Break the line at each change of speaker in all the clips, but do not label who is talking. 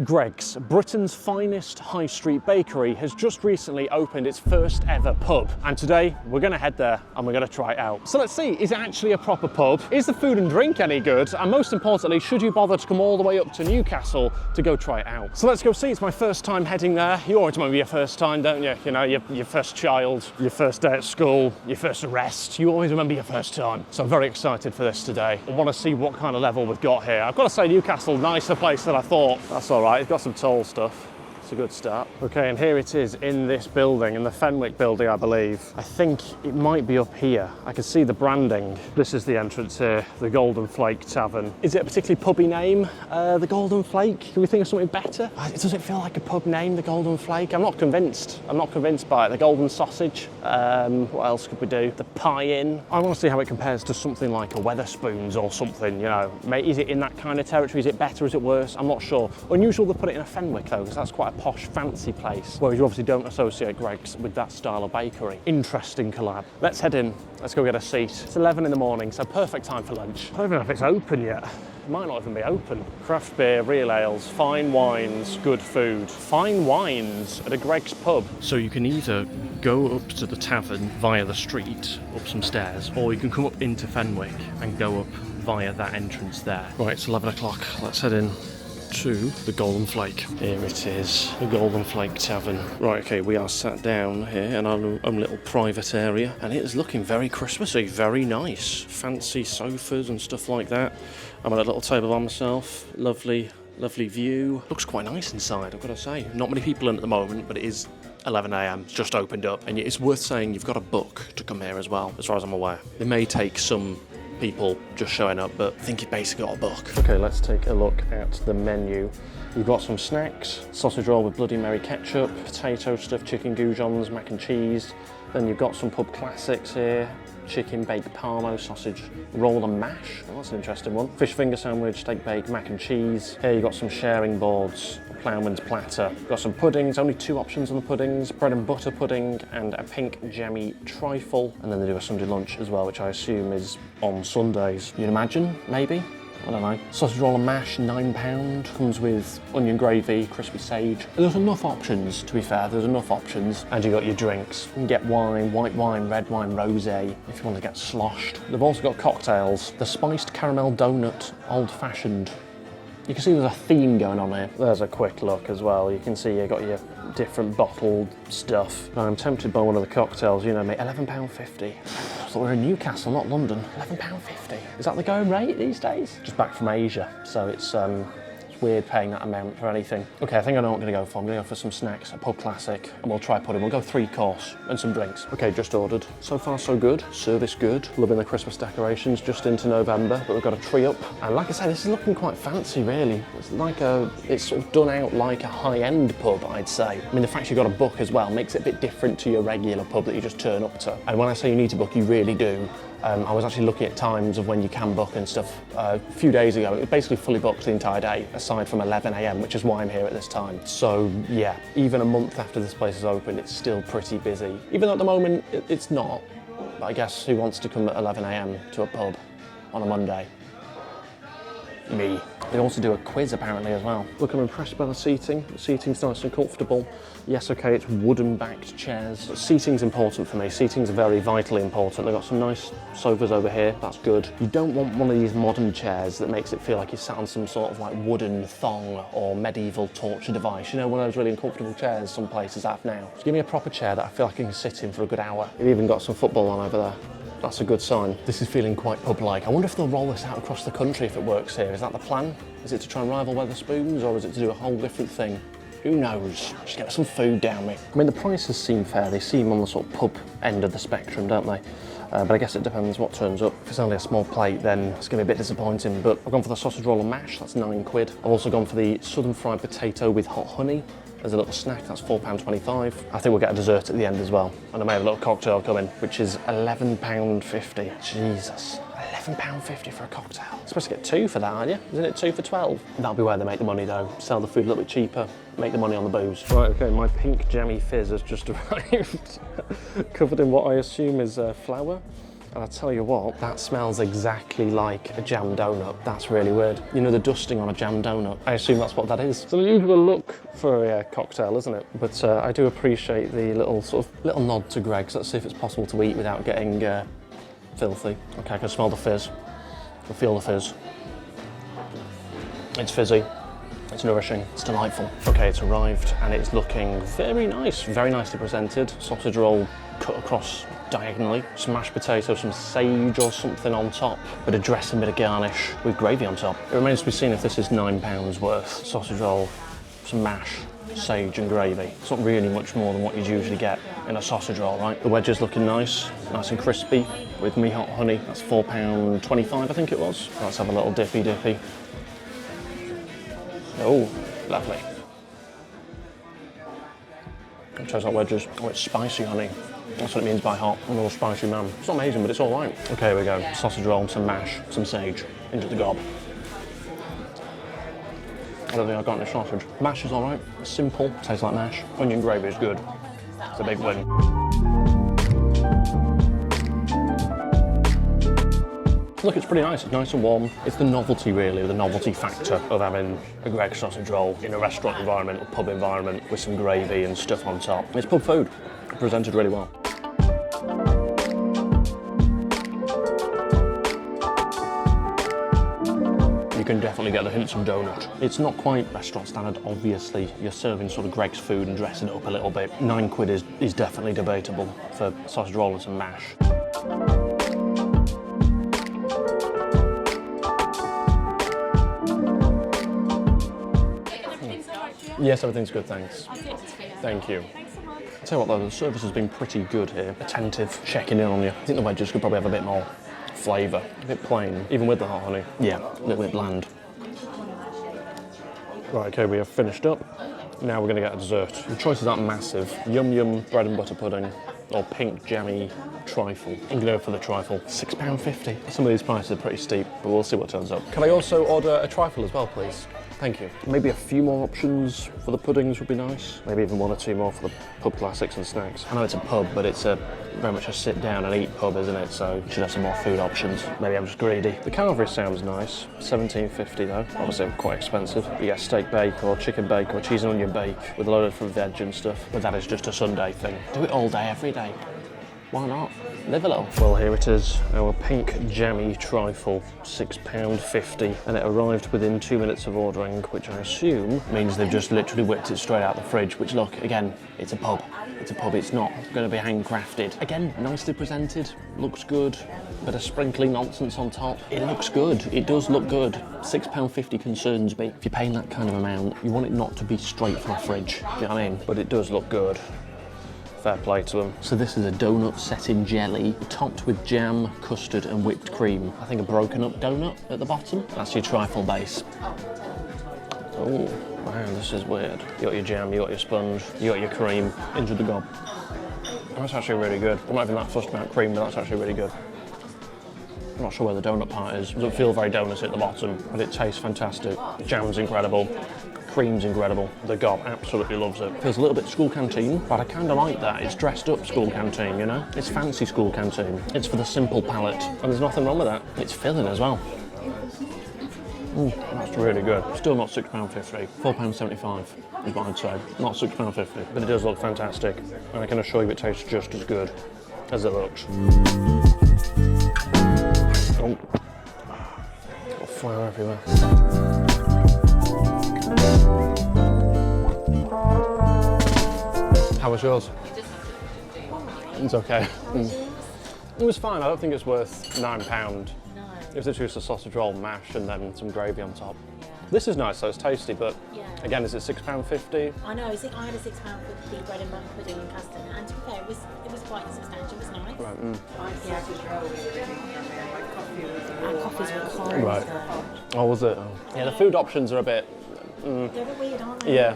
GREGGS, Britain's finest high street bakery, has just recently opened its first ever pub. And today we're going to head there and we're going to try it out. So let's see, is it actually a proper pub? Is the food and drink any good? And most importantly, should you bother to come all the way up to Newcastle to go try it out? So let's go see. It's my first time heading there. You always remember your first time, don't you? You know, your first child, your first day at school, your first arrest. You always remember your first time. So I'm very excited for this today. I want to see what kind of level we've got here. I've got to say, Newcastle, nicer place than I thought. That's all right, it's got some tall stuff. It's a good start. Okay, and here it is in this building, in the Fenwick building, I believe. I think it might be up here. I can see the branding. This is the entrance here, the Golden Flake Tavern. Is it a particularly pubby name, the Golden Flake? Can we think of something better? Does it feel like a pub name, the Golden Flake? I'm not convinced. I'm not convinced by it. The Golden Sausage. What else could we do? The Pie Inn. I want to see how it compares to something like a Wetherspoons or something, you know. Is it in that kind of territory? Is it better? Is it worse? I'm not sure. Unusual to put it in a Fenwick though, because that's quite a posh, fancy place, whereas you obviously don't associate GREGGS with that style of bakery. Interesting collab. Let's head in. Let's go get a seat. It's 11 in the morning, so perfect time for lunch. I don't even know if it's open yet. It might not even be open. Craft beer, real ales, fine wines, good food. Fine wines at a GREGGS pub. So you can either go up to the tavern via the street, up some stairs, or you can come up into Fenwick and go up via that entrance there. Right, it's 11 o'clock. Let's head in to the Golden Flake. Here it is, the Golden Flake Tavern. Right, okay, we are sat down here in our own little private area, and it is looking very Christmassy, very nice. Fancy sofas and stuff like that. I'm at a little table by myself. Lovely view. Looks quite nice inside, I've got to say. Not many people in at the moment, but it is 11 AM, it's just opened up. And it's worth saying you've got a book to come here as well, as far as I'm aware. It may take some people just showing up, but I think you basically got a book. Okay, let's take a look at the menu. We've got some snacks, sausage roll with Bloody Mary ketchup, potato stuffed chicken goujons, mac and cheese. Then you've got some pub classics here, chicken baked parmo, sausage roll and mash. Oh, that's an interesting one. Fish finger sandwich, steak baked mac and cheese. Here you've got some sharing boards, ploughman's platter. We've got some puddings, only two options on the puddings, bread and butter pudding and a pink jammy trifle. And then they do a Sunday lunch as well, which I assume is on Sundays. You'd imagine, maybe? I don't know. Sausage roll and mash, £9. Comes with onion gravy, crispy sage. There's enough options, to be fair, there's enough options. And you got your drinks. You can get wine, white wine, red wine, rosé, if you want to get sloshed. They've also got cocktails. The spiced caramel donut, old fashioned. You can see there's a theme going on here. There's a quick look as well. You can see you've got your different bottled stuff. I'm tempted by one of the cocktails, you know, mate, £11.50. I thought we were in Newcastle, not London. £11.50. Is that the going rate these days? Just back from Asia, so it's weird paying that amount for anything. Okay, I think I know what I'm going to go for. I'm going to go for some snacks, a pub classic, and we'll try pudding. We'll go 3-course and some drinks. Okay, just ordered. So far so good. Service good. Loving the Christmas decorations just into November, but we've got a tree up. And like I said, this is looking quite fancy, really. It's sort of done out like a high-end pub, I'd say. I mean, the fact you've got a book as well makes it a bit different to your regular pub that you just turn up to. And when I say you need to book, you really do. I was actually looking at times of when you can book and stuff. A few days ago, it was basically fully booked the entire day, aside from 11 AM, which is why I'm here at this time. So yeah, even a month after this place is open, it's still pretty busy. Even though at the moment, it's not. But I guess who wants to come at 11 AM to a pub on a Monday? Me. They also do a quiz apparently as well. Look, I'm impressed by the seating. The seating's nice and comfortable. Yes, okay, it's wooden backed chairs. But seating's important for me. Seating's very vitally important. They've got some nice sofas over here, that's good. You don't want one of these modern chairs that makes it feel like you sat on some sort of like wooden thong or medieval torture device. You know, one of those really uncomfortable chairs some places have now. Just give me a proper chair that I feel like I can sit in for a good hour. They've even got some football on over there. That's a good sign. This is feeling quite pub-like. I wonder if they'll roll this out across the country if it works here. Is that the plan? Is it to try and rival Wetherspoons, or is it to do a whole different thing? Who knows? Just get some food down me. I mean, the prices seem fair. They seem on the sort of pub end of the spectrum, don't they? But I guess it depends what turns up. If it's only a small plate, then it's going to be a bit disappointing. But I've gone for the sausage roll and mash. That's £9. I've also gone for the southern fried potato with hot honey. As a little snack, that's £4.25. I think we'll get a dessert at the end as well. And I may have a little cocktail coming, which is £11.50. Jesus. £11.50 for a cocktail. You're supposed to get 2 for that, aren't you? Isn't it 2 for 12? That'll be where they make the money though. Sell the food a little bit cheaper, make the money on the booze. Right, okay, my pink jammy fizz has just arrived. Covered in what I assume is flour. And I tell you what, that smells exactly like a jam donut. That's really weird. You know the dusting on a jam donut? I assume that's what that is. So the usual look for a cocktail, isn't it? But I do appreciate the little nod to Greggs. Let's see if it's possible to eat without getting filthy. Okay, I can smell the fizz. I can feel the fizz. It's fizzy. It's nourishing, it's delightful. Okay, it's arrived and it's looking very nice, very nicely presented. Sausage roll cut across diagonally. Some mashed potato, some sage or something on top. Bit of dressing, bit of garnish with gravy on top. It remains to be seen if this is £9 worth. Sausage roll, some mash, sage and gravy. It's not really much more than what you'd usually get in a sausage roll, right? The wedge is looking nice and crispy with me hot honey. That's £4.25, I think it was. Let's have a little dippy. Oh, lovely. It tastes like wedges. Oh, it's spicy honey. That's what it means by hot. I'm a little spicy man. It's not amazing, but it's all right. Okay, here we go. Sausage roll, some mash, some sage, into the gob. I don't think I've got any sausage. Mash is all right. It's simple. Tastes like mash. Onion gravy is good. It's a big win. Look, it's pretty nice. It's nice and warm. It's the novelty, really, the novelty factor of having a Greggs sausage roll in a restaurant environment, a pub environment, with some gravy and stuff on top. It's pub food, presented really well. You can definitely get the hints of donut. It's not quite restaurant standard, obviously. You're serving sort of Greggs food and dressing it up a little bit. £9 is definitely debatable for sausage roll and some mash. Yes, everything's good, thanks. Thank you. I'll tell you what though, the service has been pretty good here. Attentive, checking in on you. I think the wedges could probably have a bit more flavour. A bit plain, even with the hot honey. Yeah, a little bit bland. Right, okay, we have finished up. Now we're going to get a dessert. The choices aren't massive. Yum bread and butter pudding or pink jammy trifle. I'm going to go for the trifle. £6.50. Some of these prices are pretty steep, but we'll see what turns up. Can I also order a trifle as well, please? Thank you. Maybe a few more options for the puddings would be nice. Maybe even one or two more for the pub classics and snacks. I know it's a pub, but it's very much a sit down and eat pub, isn't it? So you should have some more food options. Maybe I'm just greedy. The Calvary sounds nice. £17.50 though. Obviously quite expensive. You get steak bake or chicken bake or cheese and onion bake with a load of different veg and stuff. But that is just a Sunday thing. Do it all day, every day. Why not? Live a little. Well, here it is, our pink jammy trifle, £6.50, and it arrived within 2 minutes of ordering, which I assume means they've just literally whipped it straight out the fridge, which, look, again, it's a pub. It's a pub, it's not going to be handcrafted. Again, nicely presented, looks good, bit of sprinkly nonsense on top. It looks good, it does look good. £6.50 concerns me. If you're paying that kind of amount, you want it not to be straight from the fridge, you know what I mean? But it does look good. Fair play to them. So this is a donut set in jelly, topped with jam, custard and whipped cream. I think a broken up donut at the bottom. That's your trifle base. Oh, man, this is weird. You got your jam, you got your sponge, you got your cream, into the gob. That's actually really good. I'm not even that fussed about cream, but that's actually really good. I'm not sure where the donut part is. It doesn't feel very donutty at the bottom, but it tastes fantastic. The jam's incredible. Cream's incredible. The gob absolutely loves it. Feels a little bit school canteen, but I kind of like that. It's dressed up school canteen, you know? It's fancy school canteen. It's for the simple palate, and there's nothing wrong with that. It's filling as well. That's really good. Still not £6.50. £4.75 is what I'd say. Not £6.50, but it does look fantastic, and I can assure you it tastes just as good as it looks. Oh, got flour everywhere. How was yours? It's okay. It was fine. I don't think it's worth £9. No. It was just a sausage roll, mash, and then some gravy on top. Yeah. This is nice, though. It's tasty, but again, is it £6.50? I know. I had a £6.50 bread and butter pudding and custard, and to be fair, it was quite substantial. It was nice. Right. Our coffees were cold. Right. Oh, was it? Oh. Yeah, the food options are a bit. They're a bit weird, aren't they? Yeah.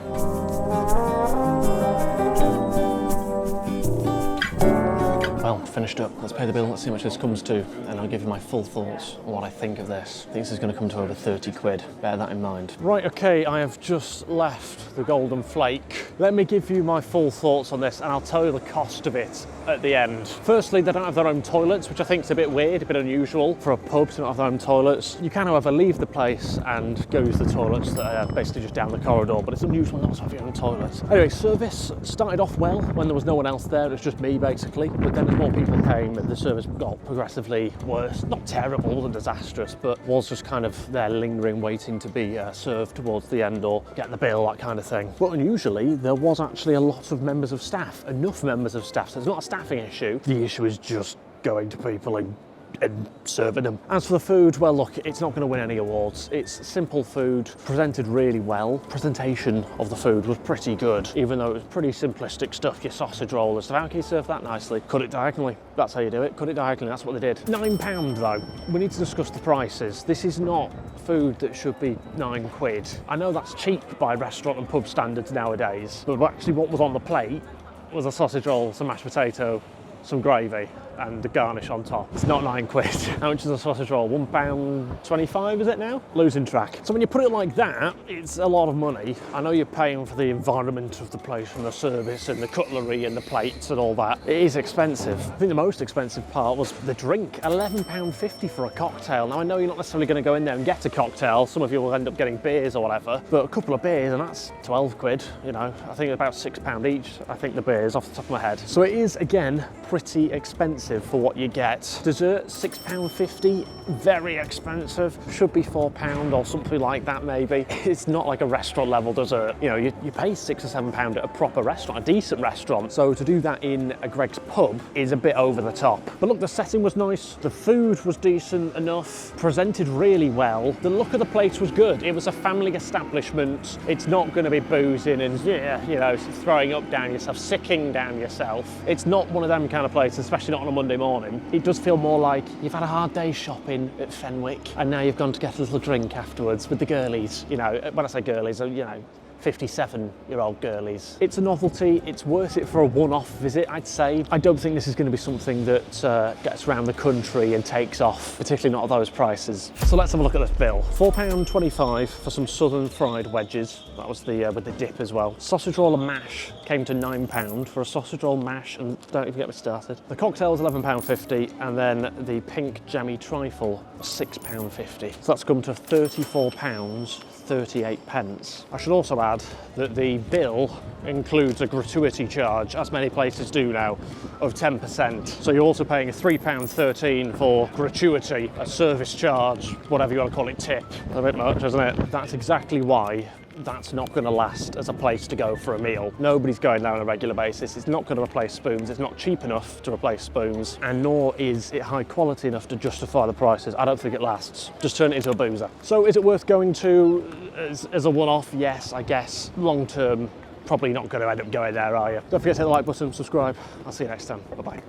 I Well, finished up. Let's pay the bill, let's see how much this comes to, and I'll give you my full thoughts on what I think of this. I think this is going to come to over 30 quid. Bear that in mind. Right, okay, I have just left the Golden Flake. Let me give you my full thoughts on this, and I'll tell you the cost of it at the end. Firstly, they don't have their own toilets, which I think is a bit weird, a bit unusual for a pub to not have their own toilets. You can, however, leave the place and go use the toilets that are basically just down the corridor, but it's unusual not to have your own toilets. Anyway, service started off well when there was no one else there. It was just me, basically. But then as more people came, the service got progressively worse. Not terrible, it wasn't disastrous, but was just kind of there lingering, waiting to be served towards the end or get the bill, that kind of thing. But unusually, there was actually a lot of members of staff, enough members of staff, so it's not a staffing issue. The issue is just going to people and serving them. As for the food, well look, it's not going to win any awards. It's simple food, presented really well. Presentation of the food was pretty good, even though it was pretty simplistic stuff, your sausage roll and stuff. How can you serve that nicely? Cut it diagonally. That's how you do it. Cut it diagonally, that's what they did. £9 though. We need to discuss the prices. This is not food that should be 9 quid. I know that's cheap by restaurant and pub standards nowadays, but actually what was on the plate was a sausage roll, some mashed potato, some gravy and the garnish on top. It's not 9 quid. How much is a sausage roll? £1.25 is it now? Losing track. So when you put it like that, it's a lot of money. I know you're paying for the environment of the place and the service and the cutlery and the plates and all that. It is expensive. I think the most expensive part was the drink. £11.50 for a cocktail. Now I know you're not necessarily going to go in there and get a cocktail. Some of you will end up getting beers or whatever, but a couple of beers and that's 12 quid, you know. I think about £6 each, I think the beers off the top of my head. So it is, again, pretty expensive for what you get. Dessert, £6.50, very expensive. Should be £4 or something like that maybe. It's not like a restaurant level dessert. You know, you pay £6 or £7 at a proper restaurant, a decent restaurant. So to do that in a Greggs pub is a bit over the top. But look, the setting was nice. The food was decent enough, presented really well. The look of the place was good. It was a family establishment. It's not going to be boozing and, yeah, you know, throwing up down yourself, sicking down yourself. It's not one of them kind of places, especially not on a Monday morning. It does feel more like you've had a hard day shopping at Fenwick and now you've gone to get a little drink afterwards with the girlies. You know, when I say girlies, you know, 57-year-old girlies. It's a novelty, it's worth it for a one-off visit, I'd say. I don't think this is going to be something that gets around the country and takes off, particularly not at those prices. So let's have a look at this bill. £4.25 for some southern fried wedges. That was the with the dip as well. Sausage roll and mash came to £9 for a sausage roll, mash, and don't even get me started. The cocktail was £11.50, and then the pink jammy trifle was £6.50. So that's come to £34.38. I should also add that the bill includes a gratuity charge, as many places do now, of 10%. So you're also paying a £3.13 for gratuity, a service charge, whatever you want to call it, tip. A bit much, isn't it? That's exactly why that's not going to last as a place to go for a meal. Nobody's going there on a regular basis. It's not going to replace spoons. It's not cheap enough to replace spoons, and nor is it high quality enough to justify the prices. I don't think it lasts. Just turn it into a boozer. So is it worth going to as a one-off? Yes, I guess. Long term, probably not going to end up going there, are you? Don't forget to hit the like button, subscribe. I'll see you next time. Bye-bye.